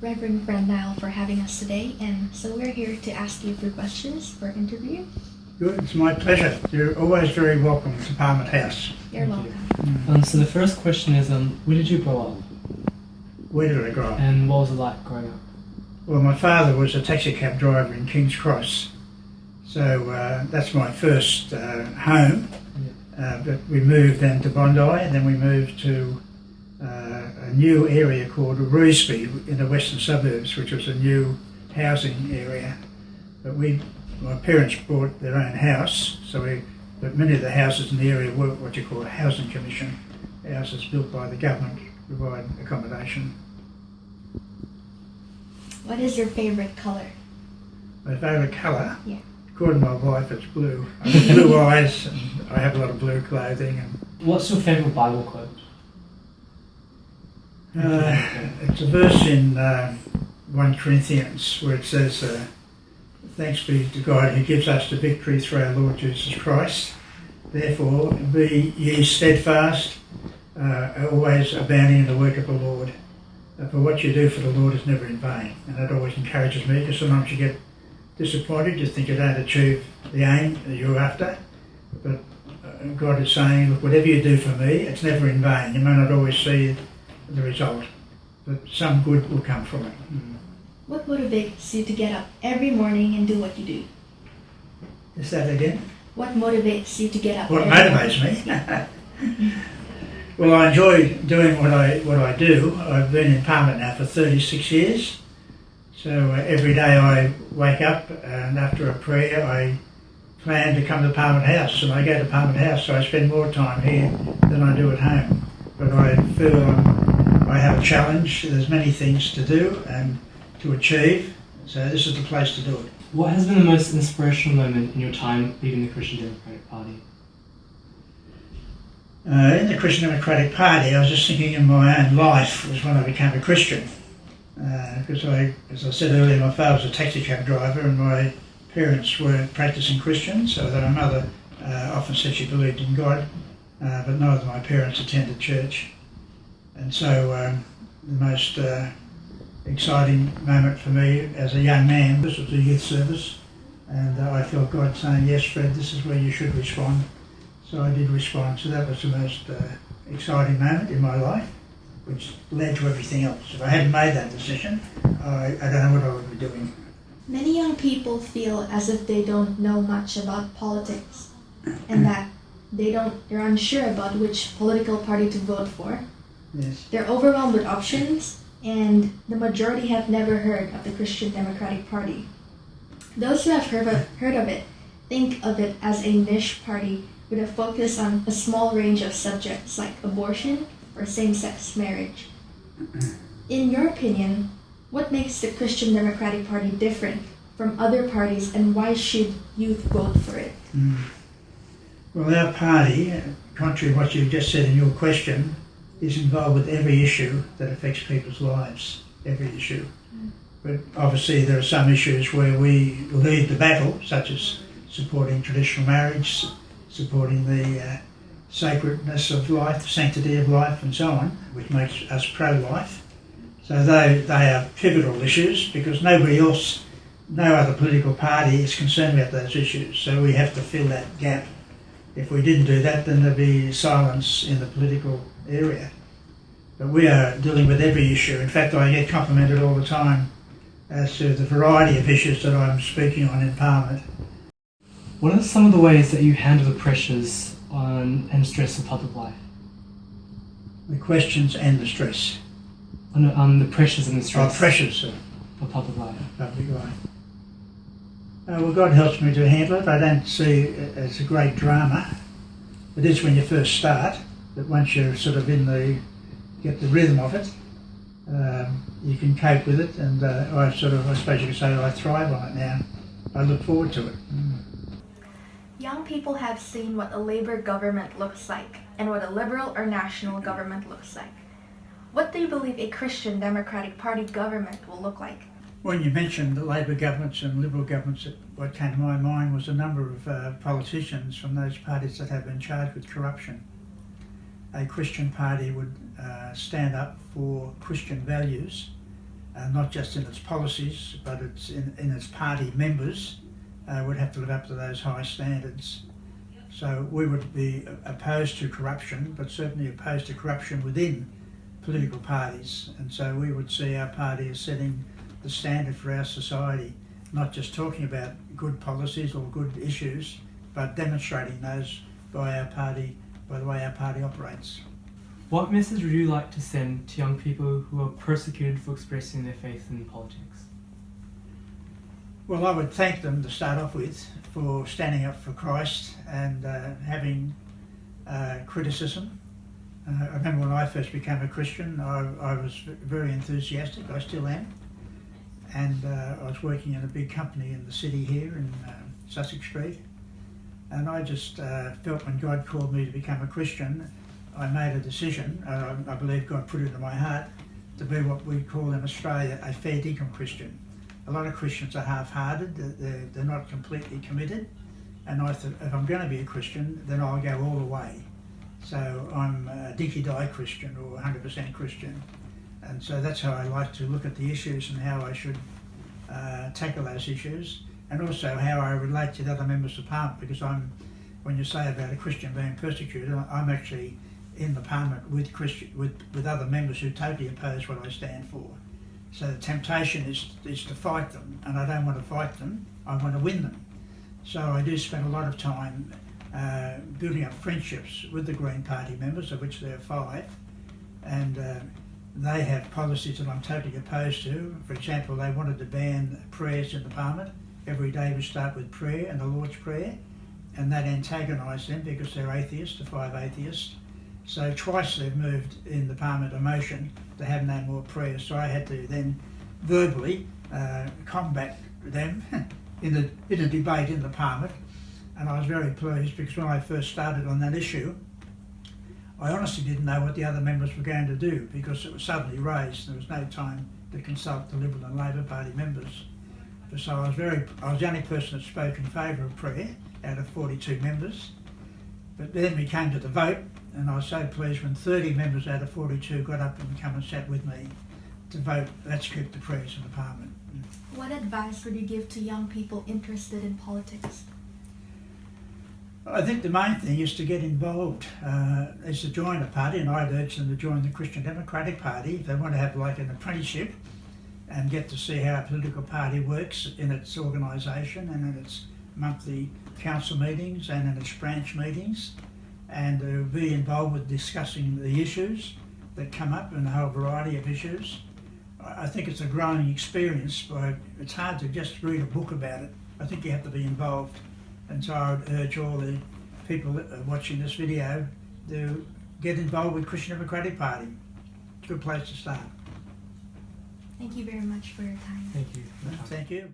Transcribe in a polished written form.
Reverend Friend Nile, for having us today, and so we're here to ask you a few questions for interview. Good, it's my pleasure. You're always very welcome to Parliament House. You're welcome. So the first question is, where did you grow up? Where did I grow up? And what was it like growing up? Well, my father was a taxi cab driver in King's Cross, so that's my first home. But we moved then to Bondi, and then we moved to a new area called Rewsbury in the western suburbs, which was a new housing area. But my parents bought their own house, but many of the houses in the area were what you call a housing commission, houses built by the government to provide accommodation. What is your favorite color? My favourite colour? Yeah. According to my wife, it's blue. I have blue eyes, and I have a lot of blue clothing. And What's your favourite Bible quote? it's a verse in 1 Corinthians where it says, "Thanks be to God who gives us the victory through our Lord Jesus Christ. Therefore, be ye steadfast, always abounding in the work of the Lord. For what you do for the Lord is never in vain." And that always encourages me, because sometimes you get disappointed, you think you don't achieve the aim that you're after. But God is saying, look, whatever you do for me, it's never in vain. You may not always see the result, but some good will come from it. What motivates you to get up every morning and do what you do? Is that again? What motivates you to get up? What every motivates morning? me? Well, I enjoy doing what I do. I've been in Parliament now for 36 years. So every day I wake up, and after a prayer I plan to come to Parliament House, and I go to Parliament House, so I spend more time here than I do at home. But I feel I have a challenge. There's many things to do and to achieve, so this is the place to do it. What has been the most inspirational moment in your time leading the Christian Democratic Party? In the Christian Democratic Party, I was just thinking in my own life was when I became a Christian. Because as I said earlier, my father was a taxi cab driver, and my parents weren't practicing Christians, so that my mother often said she believed in God, but neither of my parents attended church. And so the most exciting moment for me as a young man, this was a youth service, and I felt God saying, yes, Fred, this is where you should respond. So I did respond. So that was the most exciting moment in my life, which led to everything else. If I hadn't made that decision, I don't know what I would be doing. Many young people feel as if they don't know much about politics, and that they're unsure about which political party to vote for. Yes. They're overwhelmed with options, and the majority have never heard of the Christian Democratic Party. Those who have heard of it think of it as a niche party with a focus on a small range of subjects like abortion or same-sex marriage. In your opinion, what makes the Christian Democratic Party different from other parties, and why should youth vote for it? Well, our party, contrary to what you just said in your question, is involved with every issue that affects people's lives, every issue. But obviously there are some issues where we lead the battle, such as supporting traditional marriage, supporting the sacredness of life, the sanctity of life and so on, which makes us pro-life. So they are pivotal issues, because nobody else, no other political party is concerned about those issues. So we have to fill that gap. If we didn't do that, then there'd be silence in the political area. But we are dealing with every issue. In fact, I get complimented all the time as to the variety of issues that I'm speaking on in Parliament. What are some of the ways that you handle the pressures and stress of public life? The questions and the stress. The pressures and the stress Pressures of public life. Public life. Well, God helps me to handle it. I don't see it as a great drama. It is when you first start, but once you're sort of get the rhythm of it, you can cope with it, and I suppose you could say I thrive on it now. I look forward to it. Young people have seen what a Labour government looks like and what a Liberal or national government looks like. What do you believe a Christian Democratic Party government will look like? When you mentioned the Labor governments and Liberal governments, what came to my mind was a number of politicians from those parties that have been charged with corruption. A Christian party would stand up for Christian values. not just in its policies, but it's in its party members would have to live up to those high standards. So we would be opposed to corruption, but certainly opposed to corruption within political parties. And so we would see our party as setting the standard for our society, not just talking about good policies or good issues, but demonstrating those by our party, by the way our party operates. What message would you like to send to young people who are persecuted for expressing their faith in politics? Well, I would thank them to start off with for standing up for Christ and having criticism. I remember when I first became a Christian, I was very enthusiastic, I still am. And I was working in a big company in the city here in Sussex Street. And I just felt when God called me to become a Christian, I made a decision, I believe God put it in my heart, to be what we call in Australia a fair dinkum Christian. A lot of Christians are half-hearted, they're not completely committed, and I thought if I'm going to be a Christian, then I'll go all the way. So I'm a dinky-die Christian or 100% Christian. And so that's how I like to look at the issues and how I should tackle those issues, and also how I relate to the other members of Parliament, because when you say about a Christian being persecuted, I'm actually in the Parliament with other members who totally oppose what I stand for. So the temptation is to fight them, and I don't want to fight them, I want to win them. So I do spend a lot of time building up friendships with the Green Party members, of which there are 5, and they have policies that I'm totally opposed to. For example, they wanted to ban prayers in the Parliament. Every day we start with prayer and the Lord's Prayer, and that antagonised them because they're atheists, the 5 atheists. So twice they've moved in the Parliament a motion to have no more prayers. So I had to then verbally combat them in a debate in the Parliament, and I was very pleased because when I first started on that issue, I honestly didn't know what the other members were going to do because it was suddenly raised. There was no time to consult the Liberal and Labor Party members. So I was the only person that spoke in favour of prayer out of 42 members. But then we came to the vote, and I was so pleased when 30 members out of 42 got up and come and sat with me to vote, let's keep the prayers in the Parliament. What advice would you give to young people interested in politics? I think the main thing is to get involved, is to join a party, and I'd urge them to join the Christian Democratic Party if they want to have like an apprenticeship and get to see how a political party works in its organisation and in its monthly council meetings and in its branch meetings, and to be involved with discussing the issues that come up and a whole variety of issues. I think it's a growing experience, but it's hard to just read a book about it. I think you have to be involved. And so I would urge all the people that are watching this video to get involved with Christian Democratic Party. It's a good place to start. Thank you very much for your time. Thank you. Thank you.